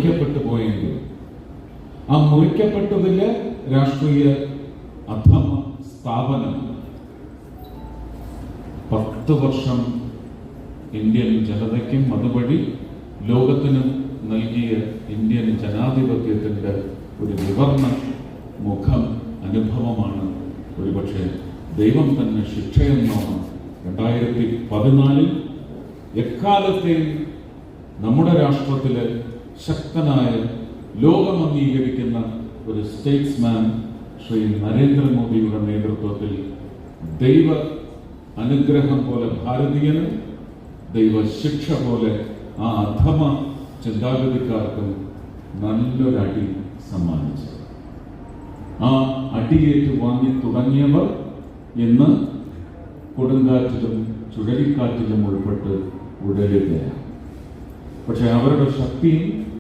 മുറിക്കപ്പെട്ടു പോയെങ്കിൽ ആ മുറിക്കപ്പെട്ടതില് രാഷ്ട്രീയ അധമ സ്ഥാപനം 10 വർഷം ഇന്ത്യൻ ജനതയ്ക്കും അതുവഴി ലോകത്തിനും നൽകിയ ഇന്ത്യൻ ജനാധിപത്യത്തിൻ്റെ ഒരു വിവർണ മുഖം അനുഭവമാണ് ഒരുപക്ഷെ ദൈവം തന്നെ ശിക്ഷയെന്നോണം 2014 എക്കാലത്തെയും നമ്മുടെ രാഷ്ട്രത്തിലെ ശക്തനായ ലോകം അംഗീകരിക്കുന്ന ഒരു സ്റ്റേറ്റ്സ്മാൻ ശ്രീ നരേന്ദ്രമോദിയുടെ നേതൃത്വത്തിൽ ദൈവ അനുഗ്രഹം പോലെ ഭാരതീയനും ദൈവശിക്ഷ പോലെ ആ അധമ ചിന്താഗതിക്കാർക്കും നല്ലൊരടി സമ്മാനിച്ചു. ആ അടിയേറ്റ് വാങ്ങി തുടങ്ങിയവർ ഇന്ന് കൊടുങ്കാറ്റിലും ചുഴലിക്കാറ്റിലും ഉൾപ്പെട്ട് ഉടരുകയാണ്. പക്ഷെ അവരുടെ ശക്തിയും